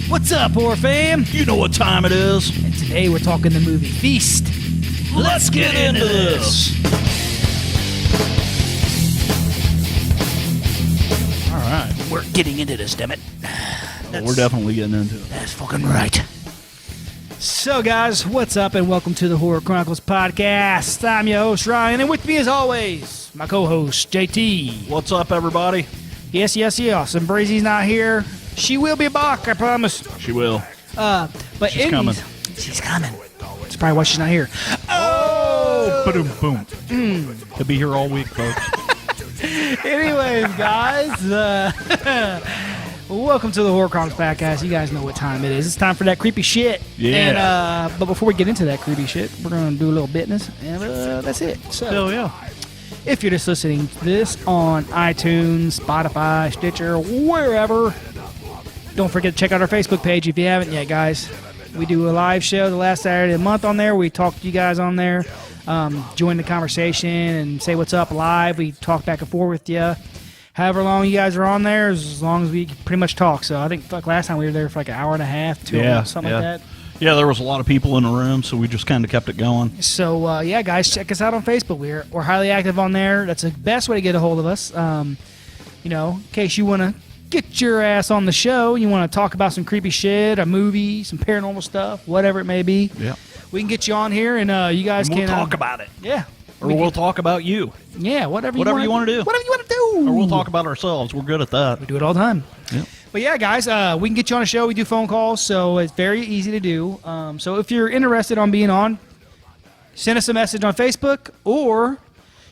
What's up, horror fam? You know what time it is. And today we're talking the movie Feast. Let's get into this. All right. We're getting into this, damn it. We're definitely getting into it. That's fucking right. So, guys, what's up, and welcome to the Horror Chronicles podcast. I'm your host, Ryan, and with me, as always, my co-host, JT. What's up, everybody? Yes. And Breezy's not here. She will be back, I promise. She will. But She's coming. She's coming. That's probably why she's not here. Oh! Boom, boom. He'll be here all week, folks. Anyways, guys, welcome to the Horror Chronicles podcast. You guys know what time it is. It's time for that creepy shit. Yeah. And, but before we get into that creepy shit, we're going to do a little business, and that's it. So, Hell yeah. if you're just listening to this on iTunes, Spotify, Stitcher, wherever, don't forget to check out our Facebook page if you haven't yet, guys. We do a live show the last Saturday of the month on there. We talk to you guys on there. Join the conversation and say what's up live. We talk back and forth with you. However long you guys are on there, as long as we pretty much talk. So I think like last time we were there for like an hour and a half, 2 hours, something like that. Yeah, there was a lot of people in the room, so we just kind of kept it going. So, yeah, guys, check us out on Facebook. We're highly active on there. That's the best way to get a hold of us. You know, in case you want to get your ass on the show, you want to talk about some creepy shit, a movie, some paranormal stuff, whatever it may be. Yeah. We can get you on here, and you guys We'll can talk about it. Yeah. Or we'll talk about you. Yeah, whatever you want to do. Whatever you want to do. Or we'll talk about ourselves. We're good at that. We do it all the time. Yeah. But yeah, guys, we can get you on a show. We do phone calls, so it's very easy to do. So if you're interested on being on, send us a message on Facebook, or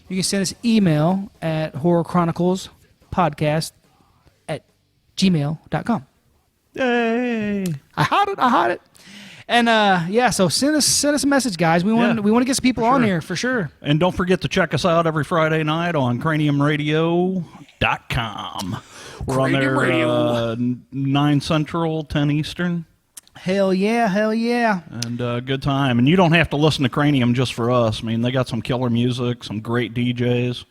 you can send us email at horrorchroniclespodcast@gmail.com. Yay. I hide it. And yeah, so send us a message, guys. We want to get some people on here for sure. And don't forget to check us out every Friday night on craniumradio.com. We're on there 9 Central, 10 Eastern. Hell yeah. And good time. And you don't have to listen to Cranium just for us. I mean, they got some killer music, some great DJs.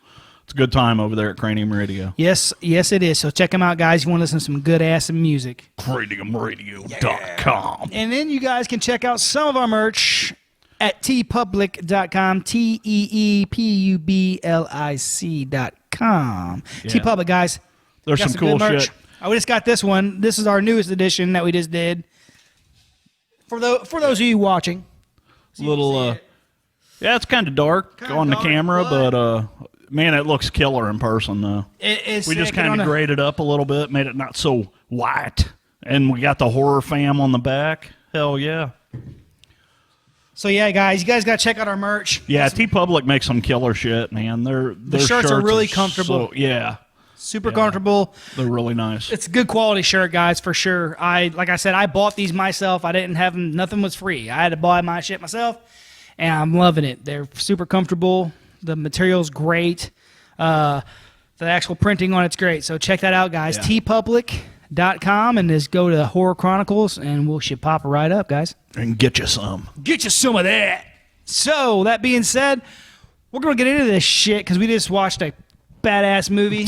It's a good time over there at Cranium Radio. Yes, it is. So check them out, guys. You want to listen to some good-ass music. craniumradio.com. And then you guys can check out some of our merch at tpublic.com, TEEPUBLIC.com. Yeah. TeePublic, guys. There's Got some cool good merch. shit. We just got this one. This is our newest edition that we just did. For those of you watching. Yeah, it's kind of dark on the camera, but man, it looks killer in person, though. We just kind of graded up a little bit, made it not so white, and we got the horror fam on the back. Hell yeah. So yeah, guys, you guys got to check out our merch. Yeah, TeePublic makes some killer shit, man. Their shirts are really comfortable. Super comfortable. They're really nice. It's a good quality shirt, guys, for sure. Like I said, I bought these myself. I didn't have them. Nothing was free. I had to buy my shit myself, and I'm loving it. They're super comfortable. The material's great. The actual printing on it's great. So check that out, guys. Yeah. tpublic.com, and just go to Horror Chronicles, and we'll should pop it right up, guys. And get you some. Get you some of that. So that being said, we're going to get into this shit because we just watched a badass movie.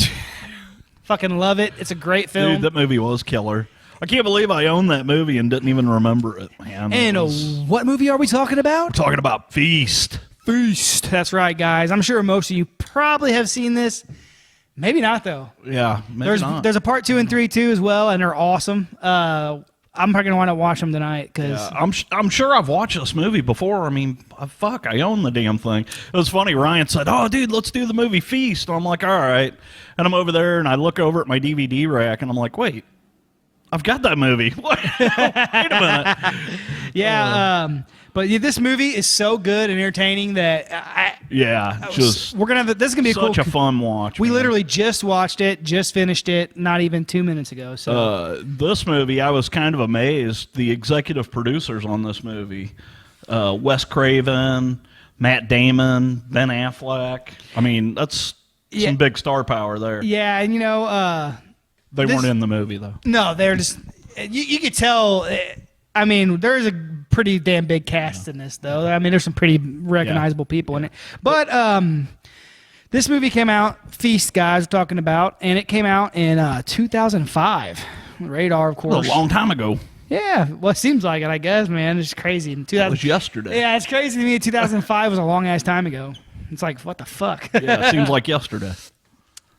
Fucking love it. It's a great film. Dude, that movie was killer. I can't believe I owned that movie and didn't even remember it, man. And what movie are we talking about? We're talking about Feast. That's right, guys. I'm sure most of you probably have seen this. Maybe not, though. Yeah, maybe not. There's a part 2 and 3 too as well, and they're awesome. I'm probably going to want to watch them tonight. Cause I'm sure I've watched this movie before. I mean, fuck, I own the damn thing. It was funny. Ryan said, "Oh, dude, let's do the movie Feast." I'm like, all right. And I'm over there, and I look over at my DVD rack, and I'm like, wait, I've got that movie. Wait a minute. Yeah, but this movie is so good and entertaining that we're gonna have this is gonna be such a fun watch. We man. literally just watched it, just finished it, not even 2 minutes ago. So this movie, I was kind of amazed. The executive producers on this movie, Wes Craven, Matt Damon, Ben Affleck. I mean, that's some big star power there. Yeah, and they weren't in the movie though. No, they're just. You could tell. I mean, there's a pretty damn big cast in this, though. I mean, there's some pretty recognizable people in it. But This movie came out, Feast, guys, we're talking about, and it came out in 2005. Radar, of course. A long time ago. Yeah, well, it seems like it, I guess, man. It's crazy. That was yesterday. Yeah, it's crazy to me. 2005 was a long-ass time ago. It's like, what the fuck? Yeah, it seems like yesterday.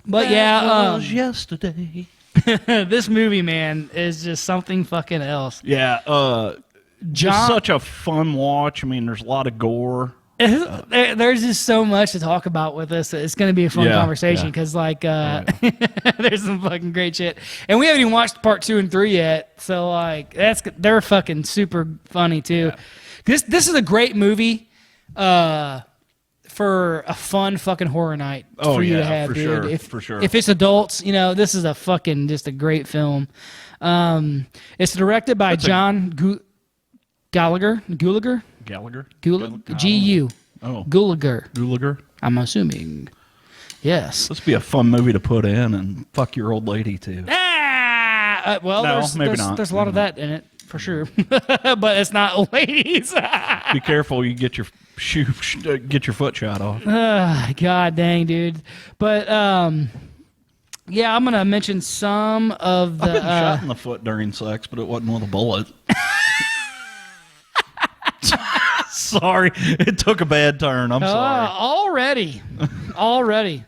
But yeah, was yesterday. this movie, man, is just something fucking else. Yeah, just such a fun watch. I mean, there's a lot of gore. There's just so much to talk about with this. It's going to be a fun conversation because, like, there's some fucking great shit, and we haven't even watched part 2 and 3 yet. So, like, they're fucking super funny too. Yeah. This is a great movie for a fun fucking horror night for you to have, dude. For sure. If it's adults, you know, this is a fucking just a great film. It's directed by John Gallagher. G-U. Oh. Gulager. I'm assuming. Yes. This would be a fun movie to put in and fuck your old lady too. Well, no, there's a lot of that in it, for sure. But it's not ladies. Be careful, you get your foot shot off. God dang, dude. But, yeah, I'm going to mention some of the... I've been shot in the foot during sex, but it wasn't with a bullet. Sorry, it took a bad turn. I'm sorry. Already.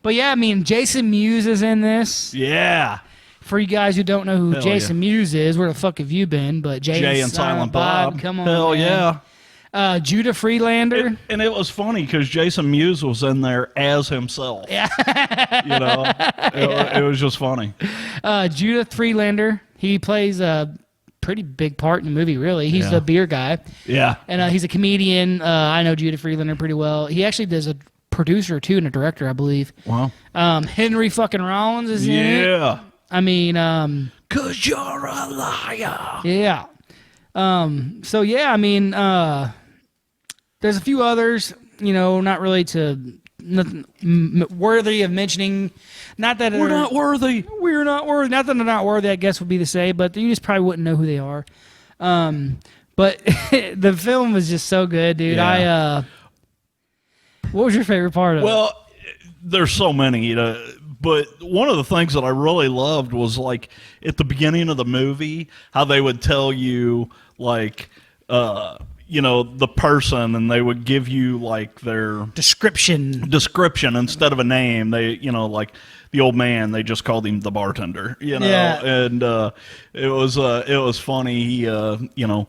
But yeah, I mean, Jason Mewes is in this. Yeah. For you guys who don't know who Jason Mewes is, where the fuck have you been? But Jay and Silent Bob. Come on, hell man. Yeah. Judah Freelander. And it was funny because Jason Mewes was in there as himself. Yeah. You know, it was just funny. Judah Freelander. He plays a pretty big part in the movie, really. He's the beer guy. Yeah. And he's a comedian. I know Judah Freelander pretty well. He actually does a producer, too, and a director, I believe. Wow. Henry fucking Rollins is in it. Yeah. I mean... 'cause you're a liar. Yeah. So, yeah, I mean... there's a few others, you know, not really nothing worthy of mentioning. Not that we're not worthy. We're not worthy. Not that they're not worthy, I guess would be to say, but you just probably wouldn't know who they are. But the film was just so good, dude. Yeah. What was your favorite part of it? Well, there's so many, but one of the things that I really loved was, like, at the beginning of the movie, how they would tell you, like, you know, the person, and they would give you, like, their description instead of a name. They, you know, like the old man, they just called him the bartender, you know. Yeah. And it was funny. He, you know,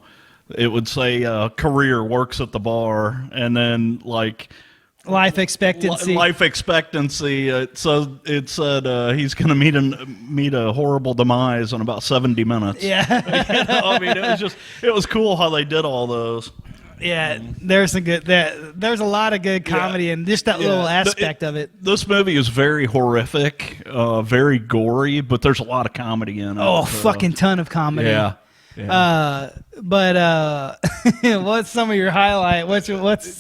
it would say career, works at the bar, and then, like, life expectancy. It said he's going to meet a horrible demise in about 70 minutes. Yeah. You know, I mean, it was cool how they did all those. Yeah, there's a lot of good comedy and just that little aspect of it. This movie is very horrific, very gory, but there's a lot of comedy in it. Oh, fucking ton of comedy. Yeah. But what's some of your highlight? What's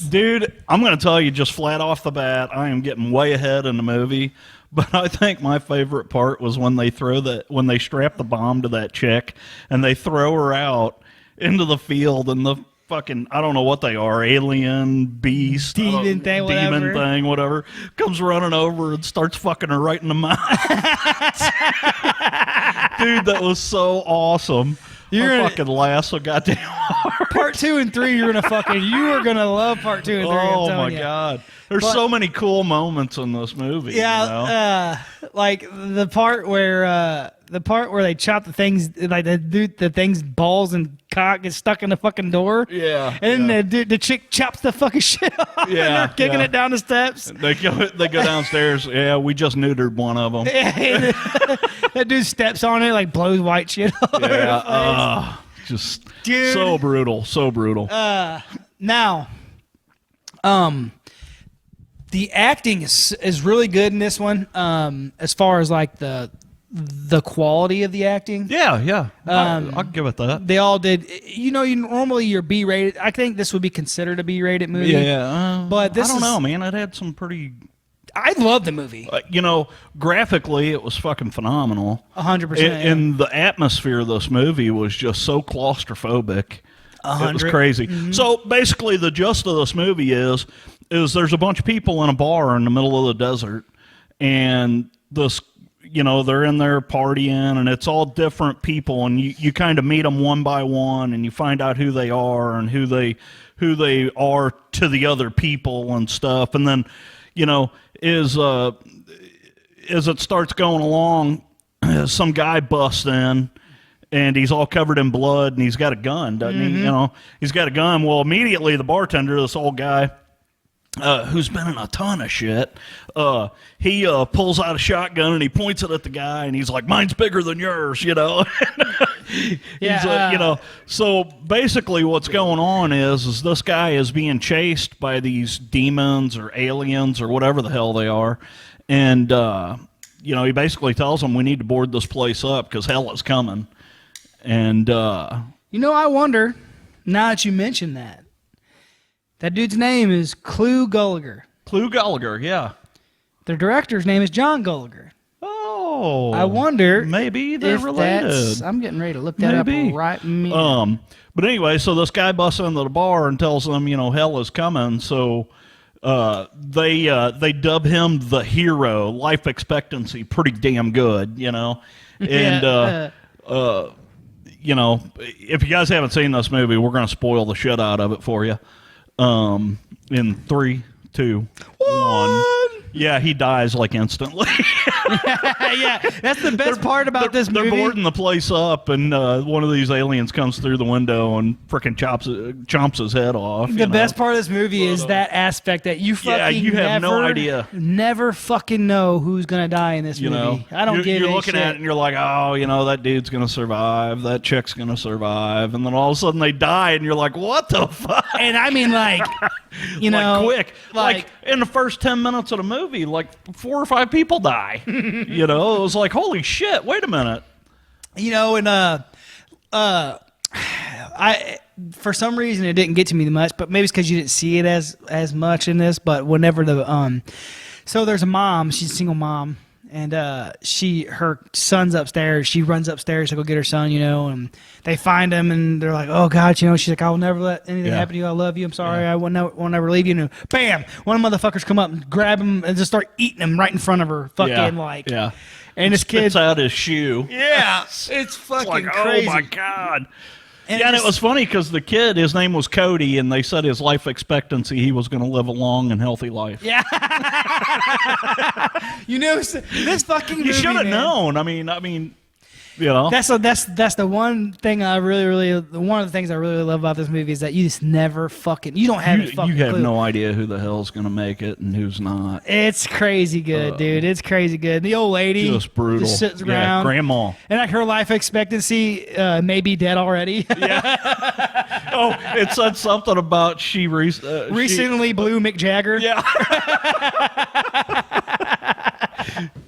Dude, I'm going to tell you just flat off the bat, I am getting way ahead in the movie, but I think my favorite part was when they strap the bomb to that chick and they throw her out into the field, and the fucking, I don't know what they are, alien, beast, demon thing, whatever, comes running over and starts fucking her right in the mouth. Dude, that was so awesome. I fucking laugh so goddamn hard. Part 2 and 3, you are gonna love part 2 and 3. Oh my god, there's so many cool moments in this movie. Yeah, you know? Like the part where they chop the things, like the thing's balls and cock is stuck in the fucking door. Yeah, and then the chick chops the fucking shit off. Yeah, and they're kicking it down the steps. They go downstairs. Yeah, we just neutered one of them. That dude steps on it, like blows white shit off. Yeah, just dude, so brutal. Now, the acting is really good in this one. As far as like the quality of the acting. Yeah. I'll give it that. They all did. You know, normally you're B-rated. I think this would be considered a B-rated movie. Yeah, but this I don't know, man. It had some pretty. I love the movie. You know, graphically, it was fucking phenomenal. 100%. And the atmosphere of this movie was just so claustrophobic. 100. It was crazy. Mm-hmm. So basically, the gist of this movie is is there's a bunch of people in a bar in the middle of the desert, and this, they're in there partying, and it's all different people, and you kind of meet them one by one, and you find out who they are and who they are to the other people and stuff. And then, as it starts going along, some guy busts in, and he's all covered in blood, and he's got a gun, doesn't he? He's got a gun. Well, immediately the bartender, this old guy, who's been in a ton of shit, he pulls out a shotgun and he points it at the guy, and he's like, "Mine's bigger than yours," He's like, So basically, what's going on is this guy is being chased by these demons or aliens or whatever the hell they are, and he basically tells them, "We need to board this place up because hell is coming." And I wonder, now that you mention that dude's name is Clu Gulager. Clu Gulager, yeah. The director's name is John Gulager. Oh, I wonder maybe they're related. I'm getting ready to look that up right now. But anyway, so this guy busts into the bar and tells them, hell is coming. So they dub him the hero. Life expectancy pretty damn good, And if you guys haven't seen this movie, we're going to spoil the shit out of it for you. In 3, 2, 1. Yeah, he dies like instantly. Yeah, that's the best part about this movie. They're boarding the place up, and one of these aliens comes through the window and frickin' chomps his head off. The best part of this movie is that aspect that you have no idea. Never fucking know who's gonna die in this movie. I don't give a shit. You're looking at it and you're like, oh, that dude's gonna survive, that chick's gonna survive, and then all of a sudden they die, and you're like, what the fuck? And I mean, like, quick, like in the first 10 minutes of the movie, like 4 or 5 people die. It was like, holy shit, wait a minute. I for some reason it didn't get to me much, but maybe it's because you didn't see it as much in this. But whenever so there's a mom, she's a single mom, and her son's upstairs. She runs upstairs to go get her son, and they find him, and they're like, "Oh God," she's like, "I will never let anything happen to you. I love you. I'm sorry. I will never leave you." And bam, one of the motherfuckers come up and grab him and just start eating him right in front of her. And this kid spits out his shoe. Yeah, it's fucking crazy. Oh my God. And it was funny because the kid, his name was Cody, and they said his life expectancy, he was going to live a long and healthy life. Yeah. This fucking movie, you should have known. I mean, That's the one thing one of the things I really love about this movie is that you just never you don't have any fucking You have clue. no idea who the hell's going to make it and who's not. It's crazy good, dude. It's crazy good. The old lady just brutal. Just sits around. Grandma. And like her life expectancy may be dead already. Yeah. Oh, it said something about she recently blew Mick Jagger. Yeah.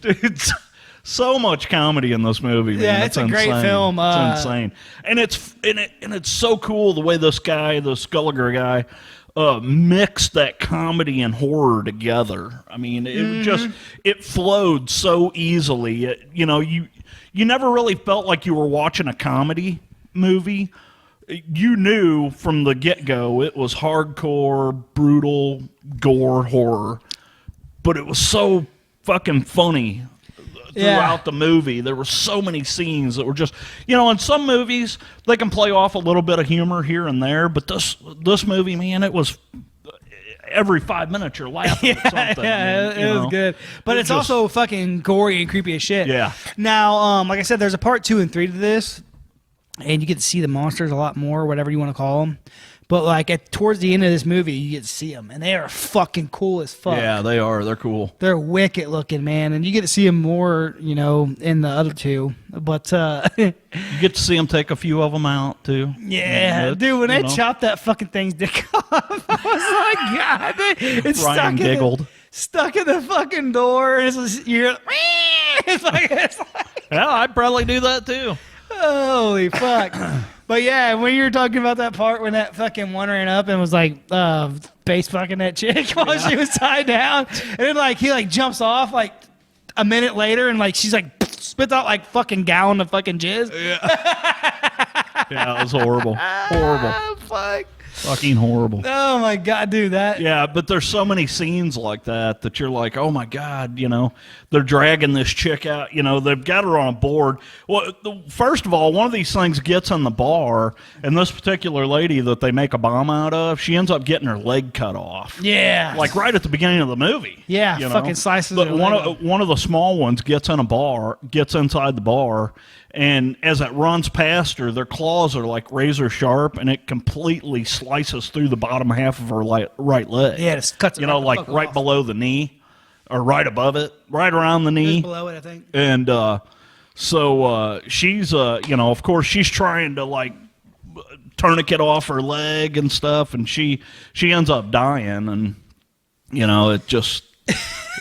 Dude, so much comedy in this movie, man. Yeah, it's a great film. It's insane, and it's so cool the way this Gulager guy, mixed that comedy and horror together. I mean, it flowed so easily. You never really felt like you were watching a comedy movie. You knew from the get-go it was hardcore, brutal, gore horror, but it was so fucking funny throughout the movie. There were so many scenes that were just, in some movies they can play off a little bit of humor here and there, but this movie, man, it was every 5 minutes you're laughing at something. It was good, but it's also fucking gory and creepy as shit. Yeah. Now, like I said, there's a part 2 and 3 to this, and you get to see the monsters a lot more, whatever you want to call them. But like towards the end of this movie, you get to see them, and they are fucking cool as fuck. Yeah, they are. They're cool. They're wicked looking, man, and you get to see them more, in the other two. But you get to see them take a few of them out too. Yeah, dude, when they chopped that fucking thing's dick off, I was like, God, it's Ryan giggled. Stuck in the fucking door. And it's like, yeah, I'd probably do that too. Holy fuck. But yeah, when you were talking about that part when that fucking one ran up and was like face fucking that chick while she was tied down, and then he jumps off a minute later and she's spits out fucking gallon of fucking jizz. Yeah. Yeah, it was horrible. Horrible. Fuck. Fucking horrible. Oh my god, dude, that. Yeah, but there's so many scenes like that you're like, oh my god, they're dragging this chick out. They've got her on a board. Well, first of all, one of these things gets in the bar, and this particular lady that they make a bomb out of, she ends up getting her leg cut off. Yeah, like right at the beginning of the movie. Yeah, fucking slices. But one of the small ones gets inside the bar. And as it runs past her, their claws are like razor sharp, and it completely slices through the bottom half of her right leg. Yeah, it cuts it like right off. Below the knee, or right above it, right around the knee. Just below it, I think. And so she's, of course, she's trying to like tourniquet off her leg and stuff, and she ends up dying, and it just.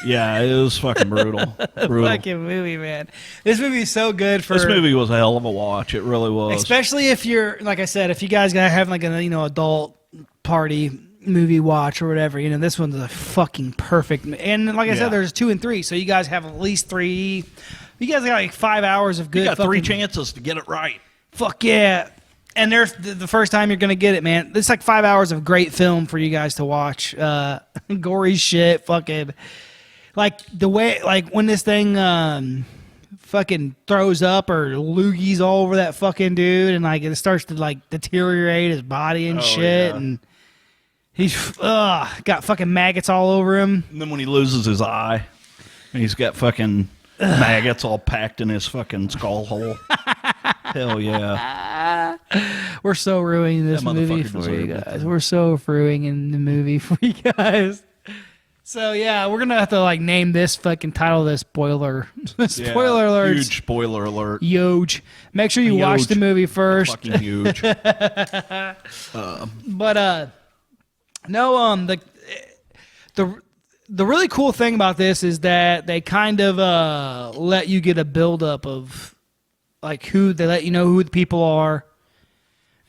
Yeah, it was fucking brutal. Fucking movie, man. This movie is so good for. This movie was a hell of a watch. It really was. Especially if you're, like I said, if you guys gotta have like an adult party movie watch or whatever. This one's a fucking perfect. And like I said, there's 2 and 3, so you guys have at least 3. You guys got like 5 hours of good. You got 3 chances to get it right. Fuck yeah. And there's the first time you're gonna get it, man. It's like 5 hours of great film for you guys to watch. Gory shit, fucking. Like the way, like when this thing fucking throws up or loogies all over that fucking dude, and like it starts to like deteriorate his body and shit, and he's got fucking maggots all over him. And then when he loses his eye, he's got fucking maggots all packed in his fucking skull hole. Hell yeah. We're so ruining this movie for you guys. We're so ruining the movie for you guys. So yeah, we're gonna have to like name this fucking title this spoiler. Spoiler alert. Huge spoiler alert. Huge. Make sure you watch the movie first. Fucking huge. But no, the really cool thing about this is that they kind of let you get a buildup of like they let you know who the people are.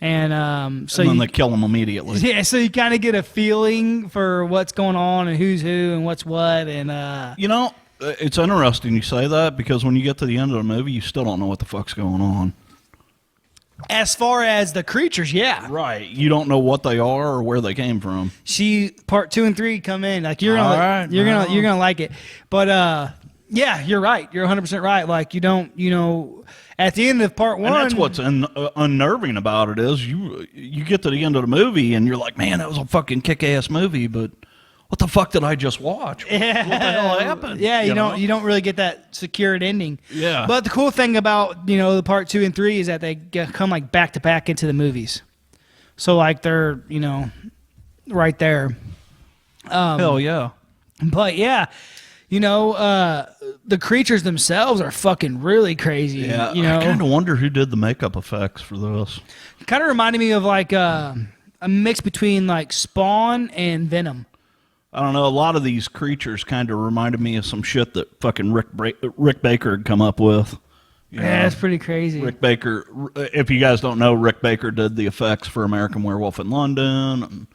And then they kill them immediately. Yeah, so you kind of get a feeling for what's going on and who's who and what's what. And it's interesting you say that, because when you get to the end of the movie, you still don't know what the fuck's going on. As far as the creatures, yeah, right. You don't know what they are or where they came from. Part 2 and 3 come in like you're gonna like it, but yeah, you're right. You're 100% right. Like at the end of part 1, and that's what's unnerving about it is you get to the end of the movie and you're like, man, that was a fucking kick-ass movie, but what the fuck did I just watch? Yeah. What the hell happened? Yeah, you don't really get that secured ending. Yeah. But the cool thing about the part 2 and 3 is that they come like back to back into the movies, so like they're right there. Hell yeah. But yeah. The creatures themselves are fucking really crazy. Yeah, I kind of wonder who did the makeup effects for this. Kind of reminded me of like a mix between like Spawn and Venom. I don't know. A lot of these creatures kind of reminded me of some shit that fucking Rick Baker had come up with. Yeah, it's pretty crazy. Rick Baker, if you guys don't know, Rick Baker did the effects for American Werewolf in London. And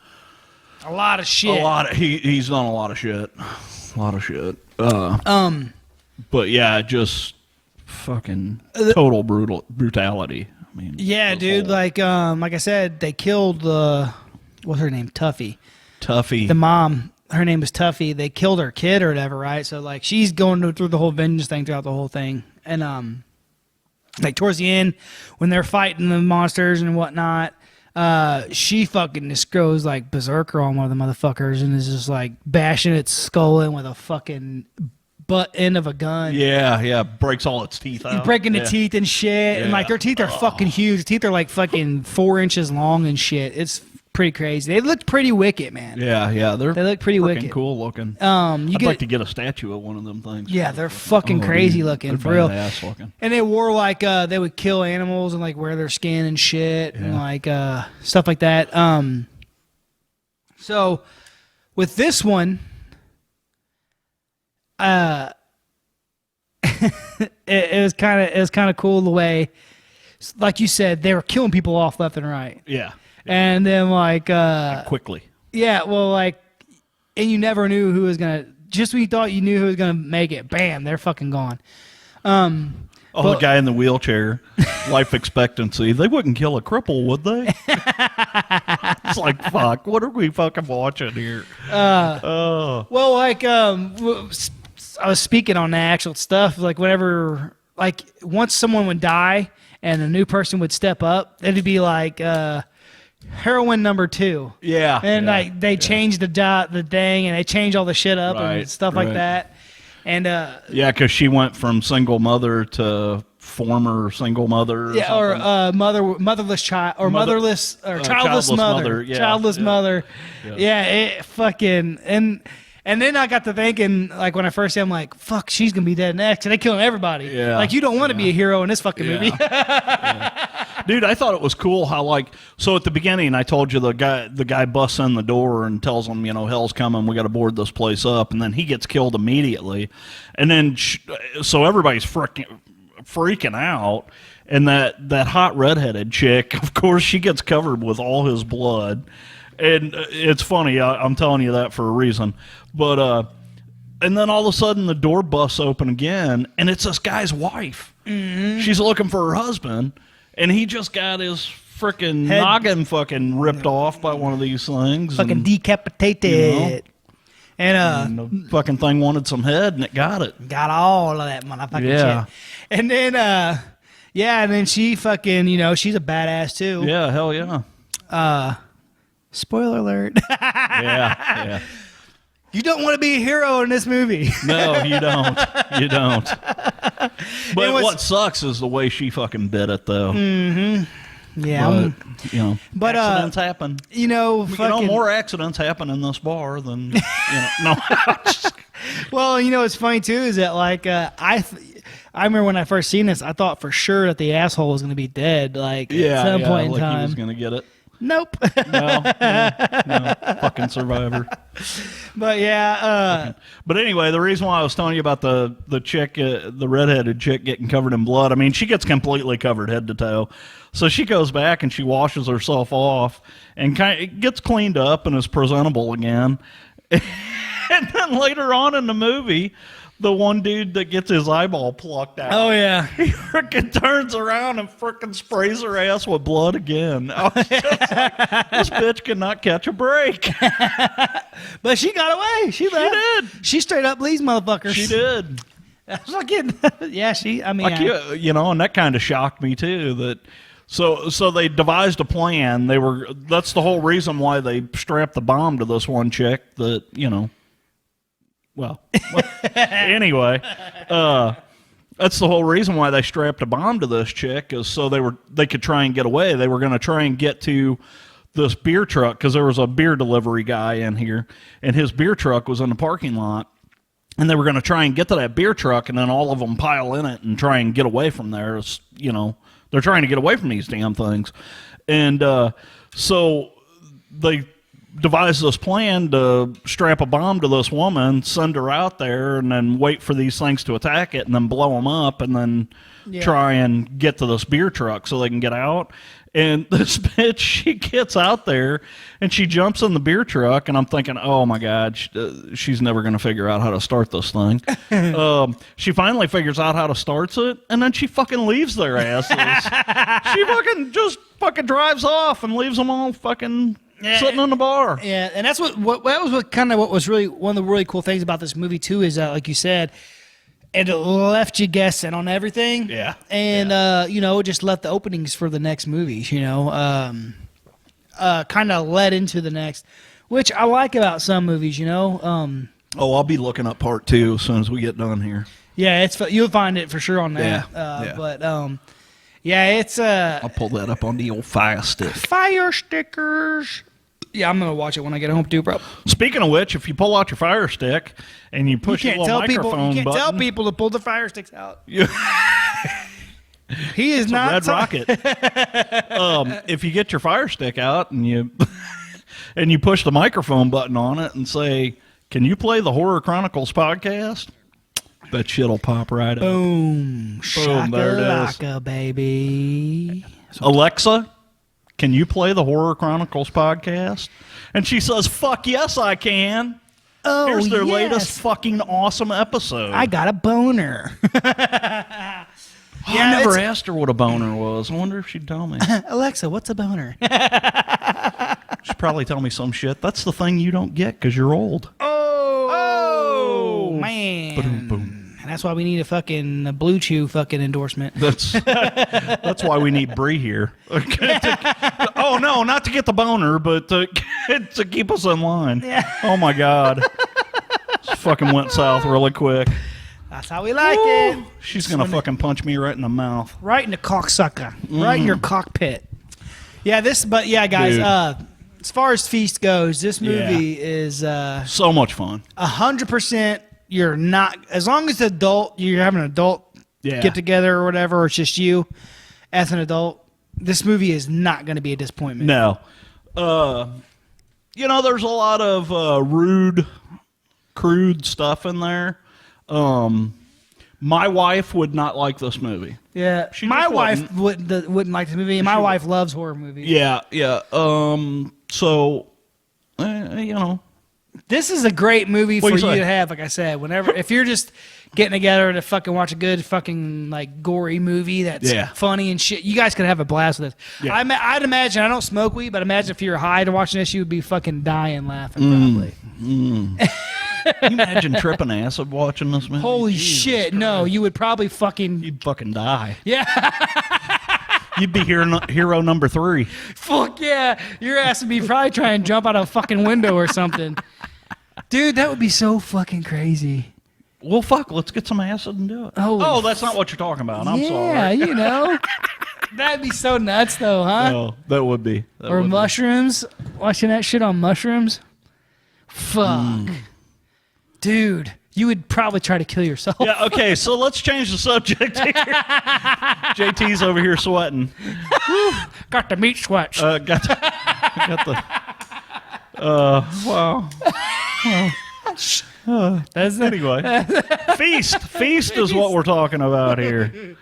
a lot of shit. He's done a lot of shit. A lot of shit. But yeah, just fucking total brutality. I mean, yeah, dude. Like I said, they killed what's her name? Tuffy. The mom. Her name was Tuffy. They killed her kid or whatever, right? So like she's going through the whole vengeance thing throughout the whole thing, and like towards the end when they're fighting the monsters and whatnot. She fucking just goes like berserker on one of the motherfuckers and is just like bashing its skull in with a fucking butt end of a gun. Yeah, breaks all its teeth out. Breaking the teeth and shit. Yeah. And like their teeth are fucking huge. The teeth are like fucking 4 inches long and shit. It's pretty crazy. They look pretty wicked, man. Yeah, they look pretty wicked. Cool looking. I'd like to get a statue of one of them things. Yeah, they're fucking crazy looking, for real. Ass looking. And they wore like they would kill animals and like wear their skin and shit and like stuff like that. So with this one, it was kind of cool the way, like you said, they were killing people off left and right. Yeah. And then like quickly. Yeah, well like, and you never knew who was gonna. Just when you thought you knew who was gonna make it, bam, they're fucking gone. The guy in the wheelchair, life expectancy. They wouldn't kill a cripple, would they? It's like, fuck, what are we fucking watching here? Well, like, I was speaking on the actual stuff. Like, whenever, like, once someone would die and a new person would step up, it'd be like heroine number 2. Yeah. And like they changed the thing, and they changed all the shit up and stuff like that. And yeah, because she went from single mother to former single mother. Or motherless child, or motherless or childless mother. Yeah, childless mother. Yeah, it fucking and then I got to thinking, like, when I first said, I'm like, fuck, she's gonna be dead next, and they killing everybody. Yeah, like, you don't want to be a hero in this fucking movie. Dude, I thought it was cool how, like, so at the beginning I told you the guy busts in the door and tells them, you know, hell's coming, we got to board this place up, and then he gets killed immediately, and then so everybody's freaking out, and that hot redheaded chick, of course, she gets covered with all his blood, and it's funny. I'm telling you that for a reason, but and then all of a sudden the door busts open again, and it's this guy's wife. Mm-hmm. She's looking for her husband. And he just got his freaking noggin fucking ripped off by one of these things. Fucking decapitated. You know, and the fucking thing wanted some head, and it got it. Got all of that motherfucking shit. And then, and then she fucking, you know, she's a badass too. Yeah, hell yeah. Spoiler alert. Yeah. You don't want to be a hero in this movie. No, you don't. You don't. But what sucks is the way she fucking bit it, though. Mm-hmm. Yeah. But, you know, accidents happen. You know, more accidents happen in this bar than, you know, no. Well, you know, what's funny, too, is that, like, I remember when I first seen this, I thought for sure that the asshole was going to be dead, like, at some point in time. He was going to get it. Nope. No. Fucking survivor. But yeah. But anyway, the reason why I was telling you about the chick, the redheaded chick getting covered in blood, I mean, she gets completely covered head to toe. So she goes back and she washes herself off and kind of gets cleaned up and is presentable again. And then later on in the movie, the one dude that gets his eyeball plucked out. Oh, yeah. He frickin' turns around and frickin' sprays her ass with blood again. I was just like, this bitch cannot catch a break. But she got away. She left. She did. She straight up leaves motherfuckers. She did. Fucking, yeah, I mean. Like, you know, and that kind of shocked me, too, that... So they devised a plan. That's the whole reason why they strapped the bomb to this one chick that, you know... Well, anyway, that's the whole reason why they strapped a bomb to this chick, is so they could try and get away. They were going to try and get to this beer truck, because there was a beer delivery guy in here, and his beer truck was in the parking lot, and they were going to try and get to that beer truck, and then all of them pile in it and try and get away from there. You know, they're trying to get away from these damn things, and so they devised this plan to strap a bomb to this woman, send her out there, and then wait for these things to attack it, and then blow them up, and then try and get to this beer truck so they can get out. And this bitch, she gets out there, and she jumps in the beer truck, and I'm thinking, oh, my God, she's never going to figure out how to start this thing. She finally figures out how to start it, and then she fucking leaves their asses. She fucking just fucking drives off and leaves them all fucking... sitting in the bar. Yeah, and that's what was really one of the really cool things about this movie too, is that, like you said, it left you guessing on everything. Yeah. And you know, just left the openings for the next movies, you know. Kind of led into the next, which I like about some movies, you know. I'll be looking up part 2 as soon as we get done here. Yeah, you'll find it for sure on that. Yeah. But yeah, it's I'll pull that up on the old Fire Stick. Fire Stickers. Yeah, I'm gonna watch it when I get home too, bro. Speaking of which, if you pull out your Fire Stick and you push the little microphone you can't button, tell people to pull the Fire Sticks out. He is it's not a red rocket. If you get your Fire Stick out and you push the microphone button on it and say, "Can you play the Horror Chronicles podcast?" That shit'll pop right up. Boom. Boom, there it is. Shaka, baby. Alexa, can you play the Horror Chronicles podcast? And she says, fuck yes, I can. Oh, here's their latest fucking awesome episode. I got a boner. I never asked her what a boner was. I wonder if she'd tell me. Alexa, what's a boner? She probably tell me some shit. That's the thing you don't get because you're old. Oh, man. Boom, boom. And that's why we need a fucking Blue Chew fucking endorsement. That's why we need Brie here. Oh no, not to get the boner, but to keep us in line. Yeah. Oh my God, this fucking went south really quick. That's how we like it. She's gonna fucking punch me right in the mouth. Right in the cocksucker. Right in your cockpit. Yeah, guys, Dude. As far as Feast goes, this movie is so much fun. 100%. You're not, as long as you're having an adult get together or whatever, or it's just you as an adult, this movie is not going to be a disappointment. No. There's a lot of rude, crude stuff in there. My wife would not like this movie. Yeah, my wife wouldn't like this movie, and my wife loves horror movies. Yeah. So, this is a great movie for you to have, like I said, if you're just getting together to fucking watch a good fucking like gory movie that's funny and shit, you guys could have a blast with this. Yeah. I'd imagine, I don't smoke weed, but imagine if you were high to watching this, you would be fucking dying laughing probably. Can you imagine tripping acid watching this movie? Holy shit, no, you would probably fucking... You'd fucking die. Yeah. You'd be hero number 3. Fuck yeah. Your ass would be probably trying to jump out a fucking window or something. Dude, that would be so fucking crazy. Well, fuck, let's get some acid and do it. Oh, that's not what you're talking about. I'm sorry. Yeah, That'd be so nuts, though, huh? No, that would be. Or mushrooms. Watching that shit on mushrooms. Fuck. Dude, you would probably try to kill yourself. Yeah, okay, so let's change the subject here. JT's over here sweating. Got the meat sweats. Got the... Wow. Anyway, feast is what we're talking about here.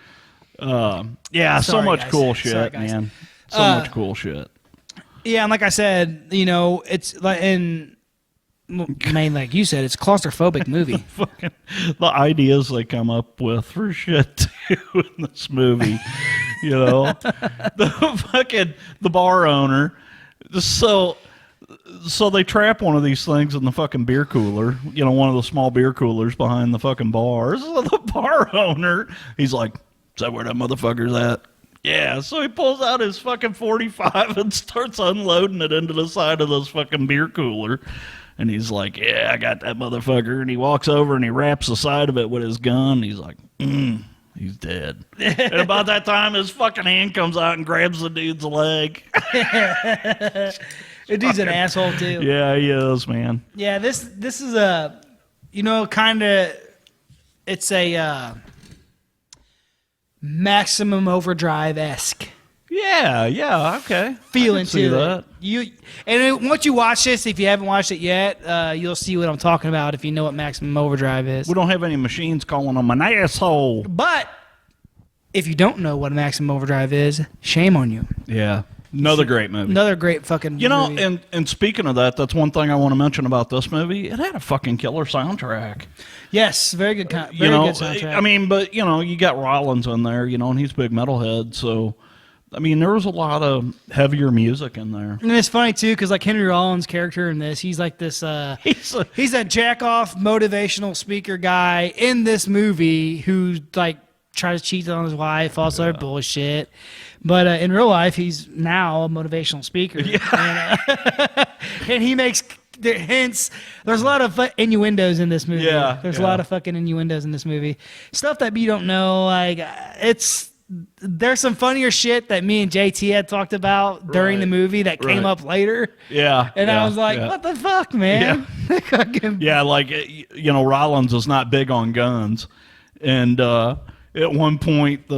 So much cool shit, man. So much cool shit. Yeah, and like I said, it's like like you said, it's a claustrophobic movie. The ideas they come up with for shit too in this movie. The bar owner. So they trap one of these things in the fucking beer cooler, one of the small beer coolers behind the fucking bar. So the bar owner, he's like, is that where that motherfucker's at? Yeah, so he pulls out his fucking 45 and starts unloading it into the side of this fucking beer cooler. And he's like, yeah, I got that motherfucker. And he walks over and he wraps the side of it with his gun. He's like, he's dead. And about that time, his fucking hand comes out and grabs the dude's leg. The dude's an asshole too. Yeah, he is, man. Yeah, this is a, kind of, it's a Maximum Overdrive-esque. Yeah, okay. Feeling to that. Once you watch this, if you haven't watched it yet, you'll see what I'm talking about if you know what Maximum Overdrive is. We don't have any machines calling him an asshole. But if you don't know what Maximum Overdrive is, shame on you. Yeah. Another great movie. Another great fucking movie. And speaking of that, that's one thing I want to mention about this movie. It had a fucking killer soundtrack. Yes, very good good soundtrack. I mean, but, you got Rollins in there, and he's a big metalhead, so... I mean, there was a lot of heavier music in there. And it's funny, too, because, like, Henry Rollins' character in this, he's like this... he's a jack-off motivational speaker guy in this movie who, like, tries to cheat on his wife, all sort of bullshit. But in real life, he's now a motivational speaker. Yeah. And he makes hints. There's a lot of innuendos in this movie. Yeah. There's a lot of fucking innuendos in this movie. Stuff that you don't know, like, there's some funnier shit that me and JT had talked about during the movie that came up later. Yeah. And I was like, what the fuck, man? Yeah, like, Rollins is not big on guns. And at one point,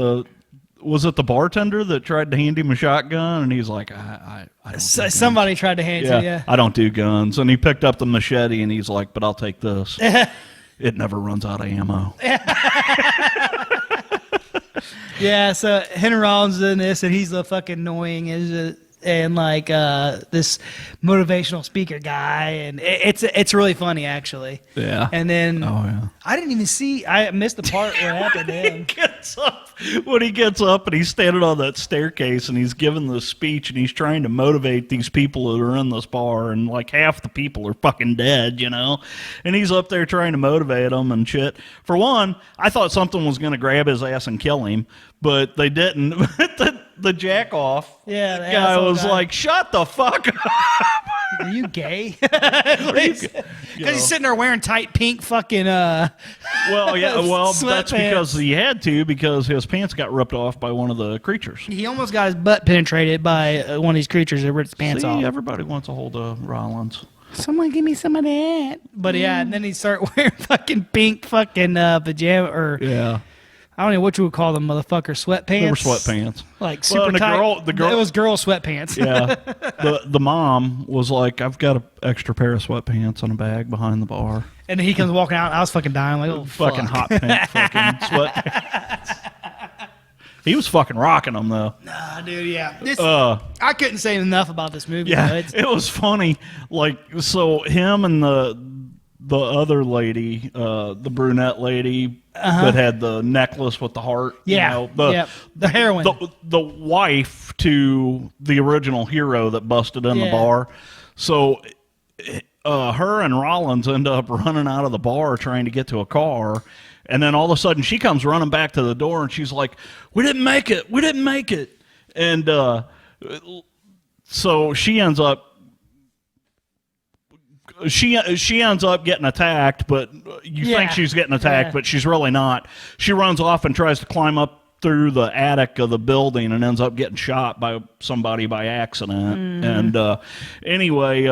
was it the bartender that tried to hand him a shotgun? And he's like, I don't somebody tried to hand it, I don't do guns. And he picked up the machete and he's like, but I'll take this. It never runs out of ammo. Yeah, so Henry Rollins is in this, and he's the fucking annoying. and like this motivational speaker guy, and it's really funny actually. Yeah. And then I didn't even see. I missed the part where it happened to him. When he gets up and he's standing on that staircase and he's giving the speech and he's trying to motivate these people that are in this bar, and like half the people are fucking dead, you know, and he's up there trying to motivate them and shit. For one, I thought something was going to grab his ass and kill him, but they didn't. The jack off guy was like, shut the fuck up. Are you gay? Because he's sitting there wearing tight pink fucking that's because he had to, because his pants got ripped off by one of the creatures. He almost got his butt penetrated by one of these creatures that ripped his pants off. Everybody wants a hold of Rollins. Someone give me some of that. But yeah, and then he started wearing fucking pink fucking pajama, or I don't know what you would call them, motherfucker, sweatpants. They were sweatpants. Like super tight. The girl, it was girl sweatpants. Yeah. The mom was like, I've got an extra pair of sweatpants on a bag behind the bar. And then he comes walking out, and I was fucking dying. Like, oh, fucking hot pink fucking sweatpants. He was fucking rocking them, though. Nah, dude, yeah. I couldn't say enough about this movie. Yeah, it was funny. Like, so him and the other lady, the brunette lady that had the necklace with the heart. Yeah, you know, the heroine. The wife to the original hero that busted in the bar. So her and Rollins end up running out of the bar trying to get to a car. And then all of a sudden she comes running back to the door and she's like, we didn't make it. We didn't make it. And so she ends up getting attacked, but you think she's getting attacked, but she's really not. She runs off and tries to climb up through the attic of the building and ends up getting shot by somebody by accident. And anyway,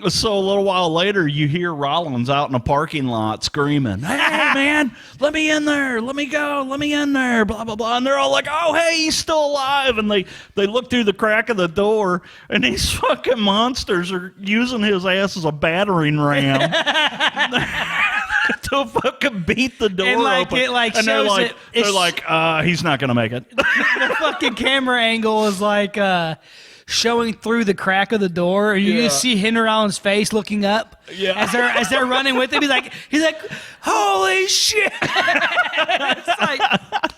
so a little while later, you hear Rollins out in a parking lot screaming, hey, man, let me in there. Let me go. Let me in there. Blah, blah, blah. And they're all like, oh, hey, he's still alive. And they look through the crack of the door, and these fucking monsters are using his ass as a battering ram to fucking beat the door open. And they're like, he's not going to make it. The fucking camera angle is like... showing through the crack of the door, and you can see Henry Rollins' face looking up as they're running with him. He's like, holy shit! It's like,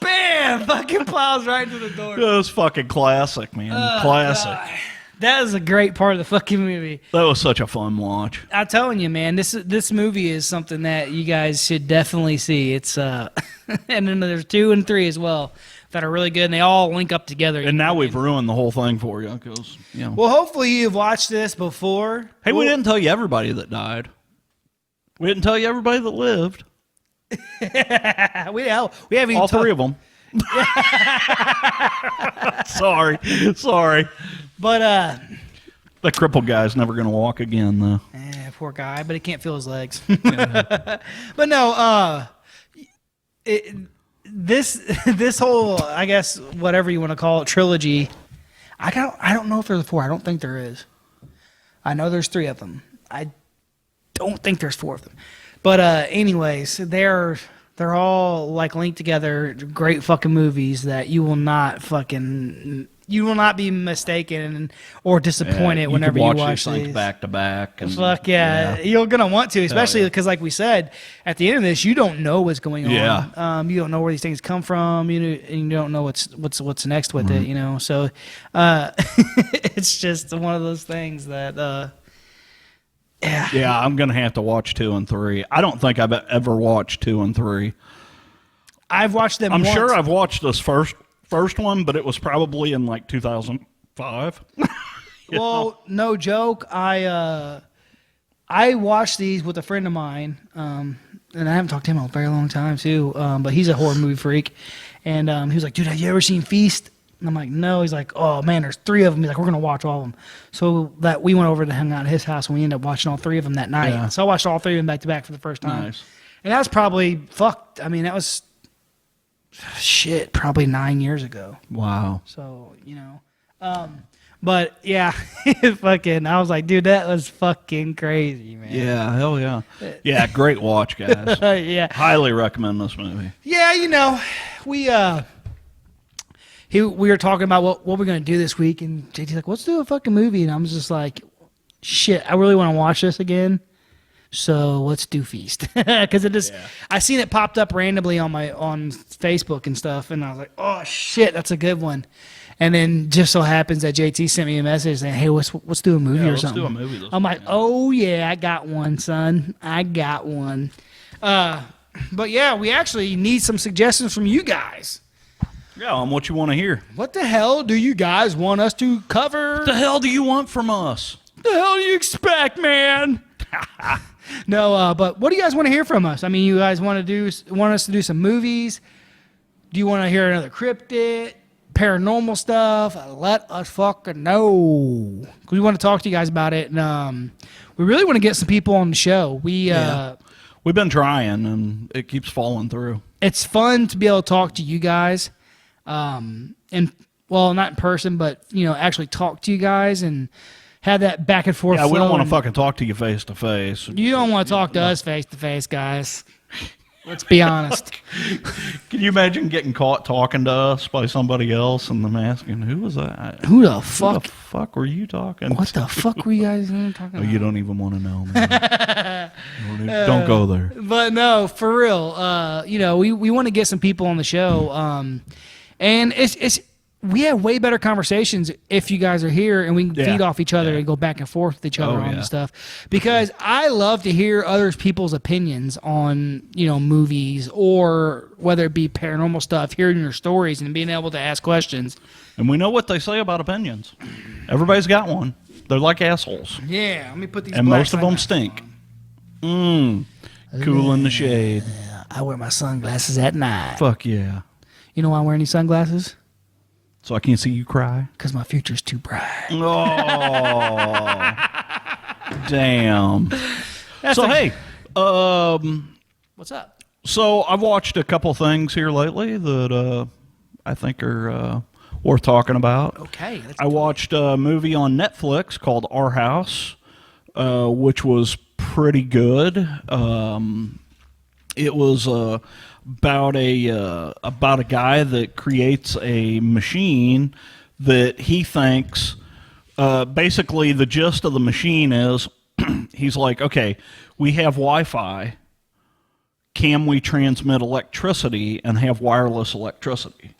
bam, fucking plows right into the door. It was fucking classic, man. Classic. God. That is a great part of the fucking movie. That was such a fun watch. I'm telling you, man, this movie is something that you guys should definitely see. It's and then there's 2 and 3 as well that are really good, and they all link up together. And now we've ruined the whole thing for you, because Well, hopefully you've watched this before. Hey, we didn't tell you everybody that died. We didn't tell you everybody that lived. we haven't all 3 of them. Sorry. But the crippled guy's never going to walk again, though. Poor guy, but he can't feel his legs. But no, this whole, I guess, whatever you want to call it, trilogy, I don't know if there's 4. I don't think there is. I know there's 3 of them. I don't think there's 4 of them. But anyways, they're all like linked together. Great fucking movies that you will not be mistaken or disappointed whenever you watch these things back to back. And, fuck yeah, you're gonna want to, especially because, like we said, at the end of this, you don't know what's going on. Yeah. You don't know where these things come from. You don't know what's next with it. You know, so it's just one of those things that. Yeah, I'm gonna have to watch 2 and 3. I don't think I've ever watched 2 and 3. I've watched them. I'm sure I've watched this first one, but it was probably in like 2005. Well, no joke. I watched these with a friend of mine, and I haven't talked to him in a very long time too. But he's a horror movie freak, and he was like, "Dude, have you ever seen Feast?" And I'm like, "No." He's like, "Oh man, there's 3 of them." He's like, "We're gonna watch all of them." So that we went over to hang out at his house, and we ended up watching all 3 of them that night. Yeah. So I watched all 3 of them back to back for the first time. Nice. And that was probably that was probably 9 years ago. Wow. So but yeah, fucking, I was like, dude, that was fucking crazy, man. Yeah, hell yeah. Yeah, great watch, guys. Yeah. Highly recommend this movie. Yeah, we were talking about what we're going to do this week, and JT's like, let's do a fucking movie. And I was just like, shit, I really want to watch this again. So let's do Feast. Because I seen it popped up randomly on Facebook and stuff, and I was like, oh shit, that's a good one. And then just so happens that JT sent me a message saying, hey, let's do a movie or something. Let's do a movie. I'm like, oh yeah, I got one, son. I got one. But yeah, we actually need some suggestions from you guys. Yeah, on what you want to hear. What the hell do you guys want us to cover? What the hell do you want from us? What the hell do you expect, man? No, but what do you guys want to hear from us? I mean, you guys want us to do some movies? Do you want to hear another cryptid, paranormal stuff? Let us fucking know. 'Cause we want to talk to you guys about it, and we really want to get some people on the show. We've been trying, and it keeps falling through. It's fun to be able to talk to you guys, and well, not in person, but actually talk to you guys and have that back and forth. Yeah, we don't want to and fucking talk to you face to face. You don't want to talk to us face to face, guys. Let's be honest. Can you imagine getting caught talking to us by somebody else and them asking, who was that? Who the fuck were you talking What to? the fuck were you guys talking about? You don't even want to know, man. Don't go there. But no, for real. We want to get some people on the show. And we have way better conversations if you guys are here, and we can feed off each other and go back and forth with each other on this stuff. Because I love to hear other people's opinions on, movies, or whether it be paranormal stuff, hearing your stories and being able to ask questions. And we know what they say about opinions. Everybody's got one. They're like assholes. Yeah, let me put these. And most of them stink. Cool in the shade. I wear my sunglasses at night. Fuck yeah. You know why I'm wearing these sunglasses? So I can't see you cry? Because my future's too bright. Oh. Damn. Hey. What's up? So I've watched a couple things here lately that I think are worth talking about. Okay. I watched a movie on Netflix called Our House, which was pretty good. It was about a guy that creates a machine that he thinks basically the gist of the machine is he's like, okay, we have Wi-Fi. Can we transmit electricity and have wireless electricity?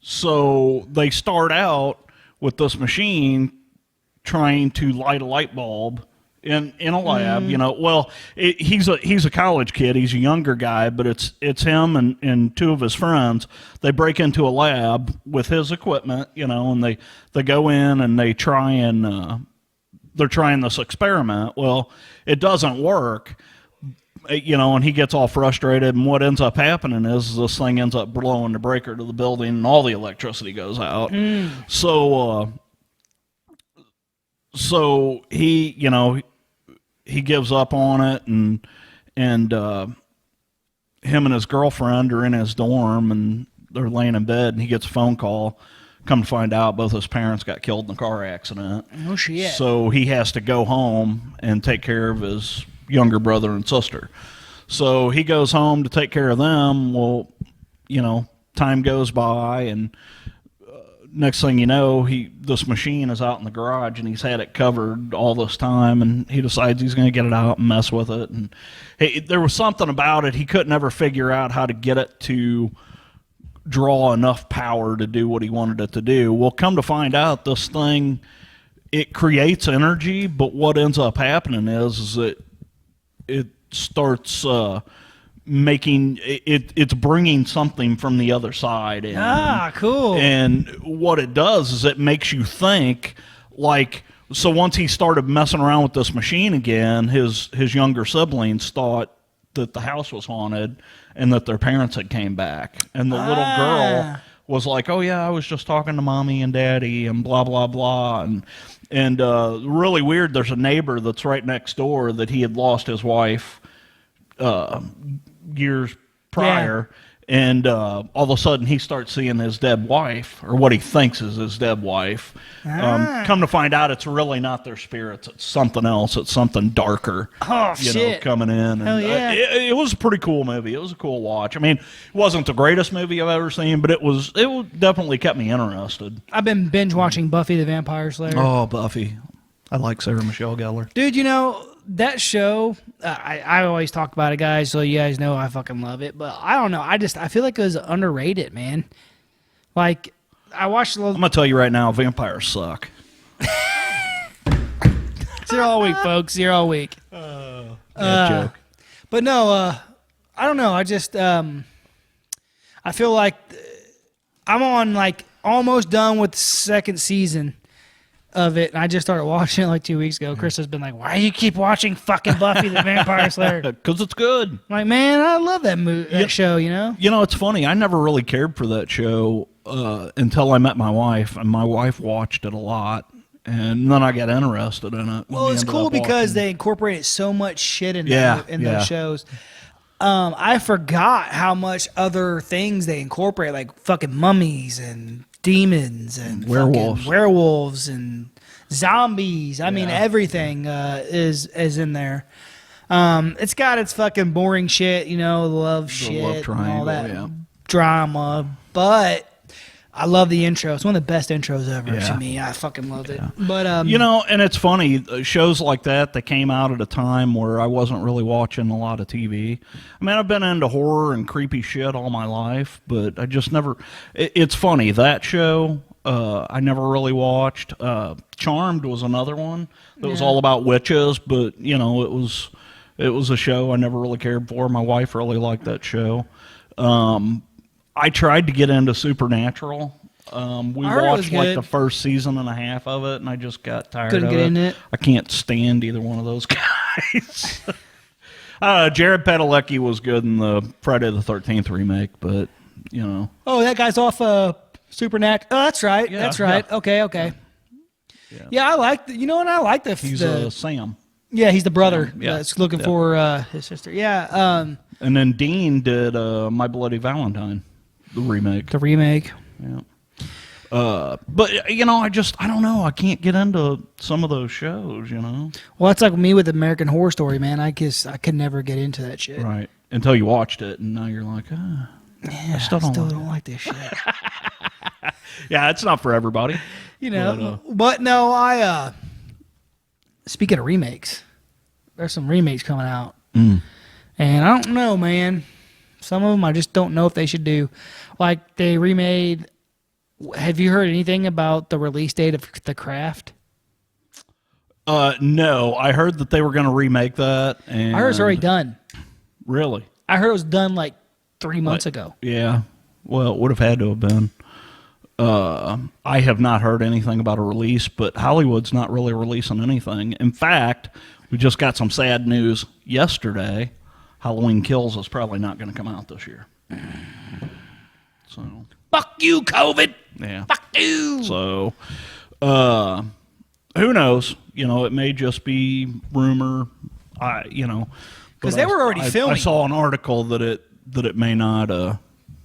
So they start out with this machine trying to light a light bulb in a lab, Well, he's a college kid. He's a younger guy, but it's him and two of his friends. They break into a lab with his equipment, and they go in and they try and they're trying this experiment. Well, it doesn't work, and he gets all frustrated. And what ends up happening is this thing ends up blowing the breaker to the building, and all the electricity goes out. So he, he gives up on it, and him and his girlfriend are in his dorm, and they're laying in bed, and he gets a phone call. Come to find out, both his parents got killed in a car accident. Oh, shit. So he has to go home and take care of his younger brother and sister. So he goes home to take care of them. Well, time goes by, and next thing you know, this machine is out in the garage, and he's had it covered all this time, and he decides he's going to get it out and mess with it. And there was something about it. He couldn't ever figure out how to get it to draw enough power to do what he wanted it to do. Well, come to find out, this thing, it creates energy, but what ends up happening is that it starts making it's bringing something from the other side in. Cool. And what it does is it makes you think, like, so once he started messing around with this machine again, his younger siblings thought that the house was haunted and that their parents had came back, and the little girl was like, oh yeah, I was just talking to mommy and daddy and blah blah blah. And really weird, there's a neighbor that's right next door that he had lost his wife years prior, And all of a sudden, he starts seeing his dead wife, or what he thinks is his dead wife. Come to find out, it's really not their spirits. It's something else. It's something darker. Oh, shit. Coming in. Hell And, yeah. it was a pretty cool movie. It was a cool watch. I mean, it wasn't the greatest movie I've ever seen, but it definitely kept me interested. I've been binge watching Buffy the Vampire Slayer. Oh, Buffy. I like Sarah Michelle Gellar. Dude, that show, I always talk about it, guys, so you guys know I fucking love it. But I don't know. I feel like it was underrated, man. Like, I watched a little... I'm going to tell you right now, vampires suck. Zero all week, folks. Zero all week. Joke. But no, I don't know. I just... I feel like I'm on, like, almost done with the second season of it, and I just started watching it like 2 weeks ago. Chris has been like, why do you keep watching fucking Buffy the Vampire Slayer? Because it's good. I'm like, man, I love that show, It's funny. I never really cared for that show until I met my wife, and my wife watched it a lot, and then I got interested in it. Well, it's cool because they incorporated so much shit in those shows. I forgot how much other things they incorporate, like fucking mummies and demons and werewolves and zombies. I mean, everything is in there. It's got its fucking boring shit, love shit and all that drama. But I love the intro. It's one of the best intros ever to me. I fucking loved it. But and it's funny, shows like that came out at a time where I wasn't really watching a lot of TV. I mean, I've been into horror and creepy shit all my life, but I just never. It's funny, that show I never really watched. Charmed was another one that was all about witches, but it was a show I never really cared for. My wife really liked that show. I tried to get into Supernatural. We watched like the first season and a half of it, and I just got tired of it. Couldn't get in it? I can't stand either one of those guys. Jared Padalecki was good in the Friday the 13th remake, but, Oh, that guy's off Supernatural. Oh, that's right. Yeah, that's right. yeah. Okay. Yeah, I like I like the... He's Sam. Yeah, he's the brother Yeah. that's looking for his sister. Yeah. And then Dean did My Bloody Valentine, the remake. Yeah. But I don't know. I can't get into some of those shows. Well, that's like me with American Horror Story, man. I guess I could never get into that shit. Right. Until you watched it, and now you're like, I still don't like this shit. Yeah, it's not for everybody. But no, I speaking of remakes, there's some remakes coming out. And I don't know, man. Some of them I just don't know if they should do. Like they remade. Have you heard anything about the release date of The Craft? No, I heard that they were going to remake that. And I heard it's already done. Really? I heard it was done like 3 months ago. Yeah. Well, it would have had to have been. I have not heard anything about a release, but Hollywood's not really releasing anything. In fact, we just got some sad news yesterday. Halloween Kills is probably not going to come out this year. So, fuck you, COVID. Yeah. Fuck you. So, who knows? It may just be rumor. Because they were already filming. I saw an article that it may not.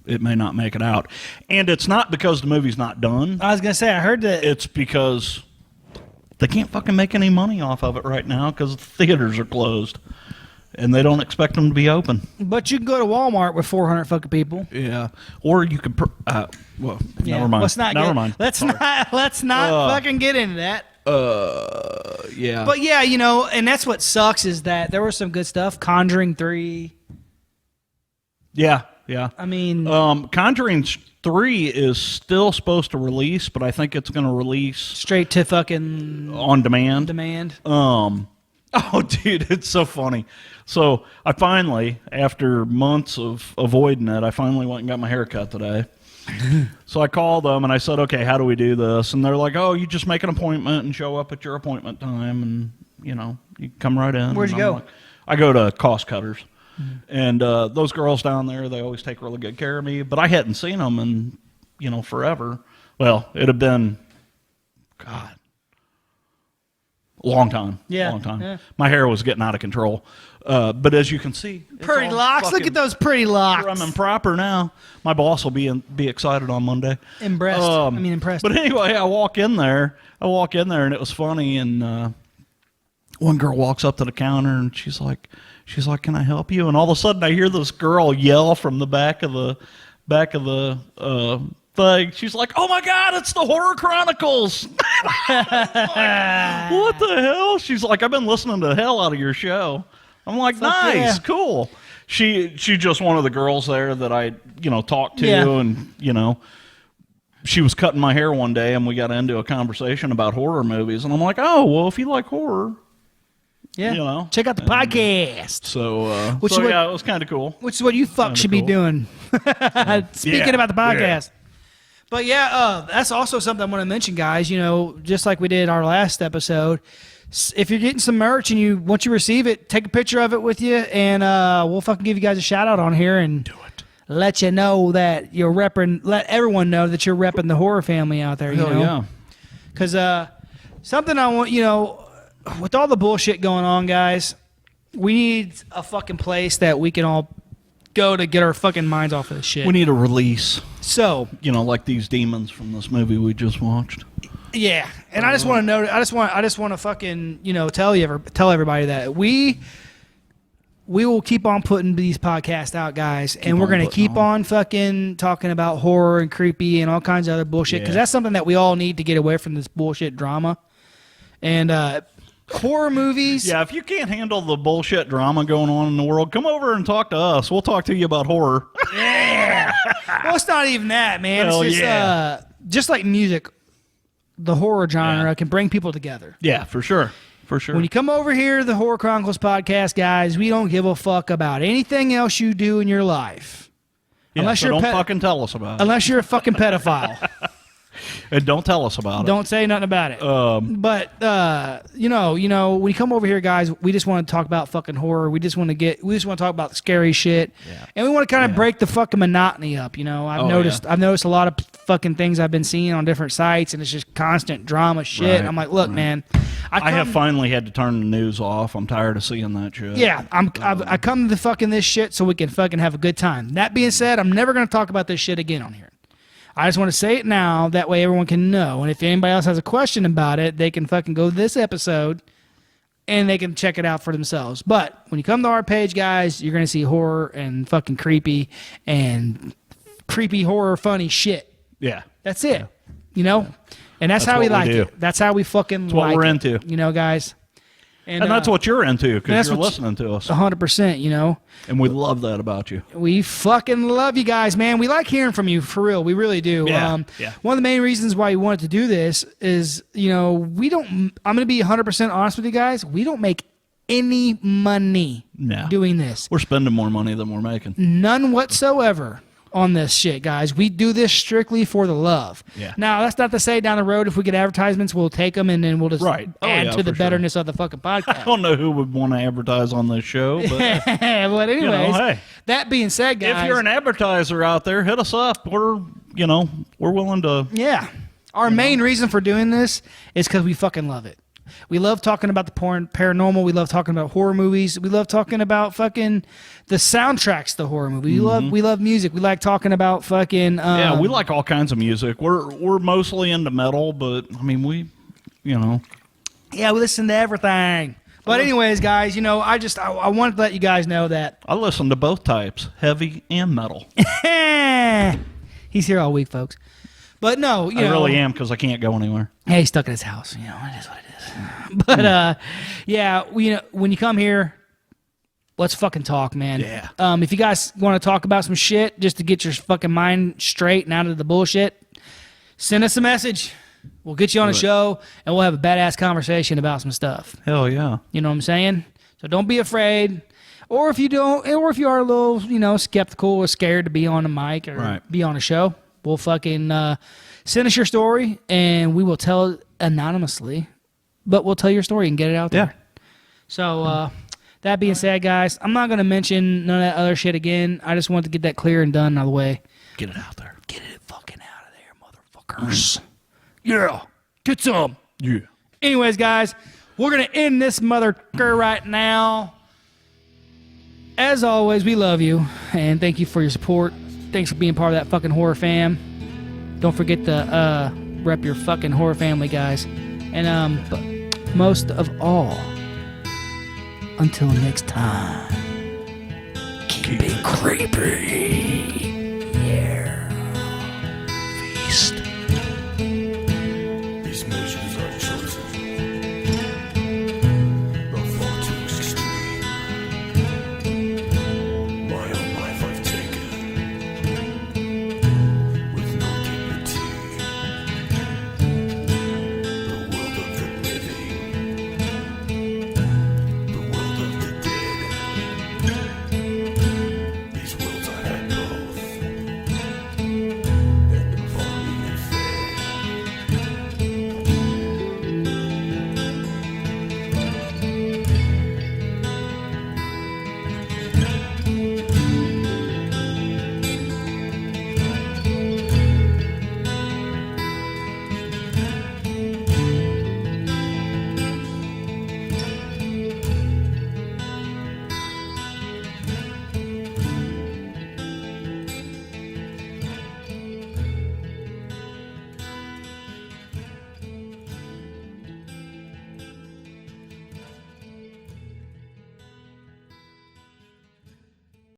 It may not make it out, and it's not because the movie's not done. I was gonna say I heard that it's because they can't fucking make any money off of it right now because the theaters are closed, and they don't expect them to be open. But you can go to Walmart with 400 fucking people. Yeah, or you could. Never mind. Never mind. Let's not fucking get into that. Yeah. But yeah, and that's what sucks is that there was some good stuff. Conjuring 3. Yeah. Yeah. I mean, Conjuring 3 is still supposed to release, but I think it's going to release straight to fucking on demand. Oh, dude, it's so funny. So I finally, after months of avoiding it, I finally went and got my hair cut today. So I called them and I said, okay, how do we do this? And they're like, oh, you just make an appointment and show up at your appointment time, and you come right in. Where'd you go? Like, I go to Cost Cutters. And those girls down there, they always take really good care of me. But I hadn't seen them in, forever. Well, it had been, God, Long time. Yeah, Long time. yeah. My hair was getting out of control. But as you can see, it's Pretty all locks. Look fucking at those pretty locks. prim and proper now. My boss will be excited on Monday. Impressed. But anyway, I walk in there, and it was funny. And one girl walks up to the counter, and she's like, "Can I help you?" And all of a sudden, I hear this girl yell from the back of the thing. She's like, "Oh my God, it's the Horror Chronicles!" Like, what the hell? She's like, "I've been listening to the hell out of your show." I'm like, "Nice, yeah. cool." She just one of the girls there that I talked to, and she was cutting my hair one day, and we got into a conversation about horror movies, and I'm like, "Oh, well, if you like horror, check out the podcast." So, it was kind of cool. Which is what you should be doing. Speaking about the podcast. But that's also something I want to mention, guys. Just like we did our last episode, if you're getting some merch and once you receive it, take a picture of it with you, and we'll fucking give you guys a shout out on here and do it. Let you know that you're repping. Let everyone know that you're repping the horror family out there. Yeah. Because something I want, with all the bullshit going on, guys, we need a fucking place that we can all go to get our fucking minds off of this shit. We need a release. So, like these demons from this movie we just watched. Yeah, and I just want to know. I just want to fucking tell everybody that we will keep on putting these podcasts out, guys, and we're gonna keep on fucking talking about horror and creepy and all kinds of other bullshit because that's something that we all need to get away from this bullshit drama and horror movies. Yeah, if you can't handle the bullshit drama going on in the world, come over and talk to us. We'll talk to you about horror. Yeah. Well, it's not even that, man. It's just just like music. The horror genre can bring people together. Yeah, for sure. For sure. When you come over here to the Horror Chronicles podcast, guys, we don't give a fuck about anything else you do in your life. Yeah, unless don't fucking tell us about it. Unless you're a fucking pedophile. And don't tell us about it. Don't say nothing about it. But when you come over here, guys, we just want to talk about fucking horror. We just want to talk about scary shit, and we want to kind of break the fucking monotony up. I've noticed a lot of fucking things I've been seeing on different sites, and it's just constant drama shit. Right, I'm like, look, man, I have finally had to turn the news off. I'm tired of seeing that shit. Yeah, I come to fucking this shit so we can fucking have a good time. That being said, I'm never gonna talk about this shit again on here. I just want to say it now, that way everyone can know. And if anybody else has a question about it, they can fucking go to this episode and they can check it out for themselves. But when you come to our page, guys, you're going to see horror and fucking creepy horror funny shit. Yeah. That's it. And that's how we like it. That's how we fucking like it. That's what we're into. Guys. And that's what you're into because you're listening to us. 100%, And we love that about you. We fucking love you guys, man. We like hearing from you, for real. We really do. Yeah, One of the main reasons why we wanted to do this is, I'm going to be 100% honest with you guys. We don't make any money doing this. We're spending more money than we're making. None whatsoever on this shit, guys. We do this strictly for the love. Yeah. Now, that's not to say down the road if we get advertisements, we'll take them and then we'll just add to the betterness of the fucking podcast. I don't know who would want to advertise on this show, but but anyways, hey, that being said, guys, if you're an advertiser out there, hit us up. We're willing to. Yeah. Our main reason for doing this is because we fucking love it. We love talking about the paranormal. We love talking about horror movies. We love talking about fucking the soundtracks to horror movies. We love music. We like talking about fucking. We like all kinds of music. We're mostly into metal, but I mean we we listen to everything. But anyways, guys, I wanted to let you guys know that I listen to both types, heavy and metal. He's here all week, folks. But no, I really am because I can't go anywhere. Hey, he's stuck in his house. It is what it is. But when you come here, let's fucking talk, man. Yeah. If you guys want to talk about some shit just to get your fucking mind straight and out of the bullshit, send us a message. We'll get you on a show and we'll have a badass conversation about some stuff. Hell yeah. You know what I'm saying? So don't be afraid. Or if you are a little, skeptical or scared to be on a mic or be on a show, we'll fucking send us your story and we will tell it anonymously. But we'll tell your story and get it out there. Yeah. So, that being said, guys, I'm not going to mention none of that other shit again. I just want to get that clear and done out of the way. Get it out there. Get it fucking out of there, motherfuckers. Yeah. Get some. Yeah. Anyways, guys, We're going to end this motherfucker right now. As always, we love you, and thank you for your support. Thanks for being part of that fucking horror fam. Don't forget to rep your fucking horror family, guys. And but most of all, until next time, keep it creepy.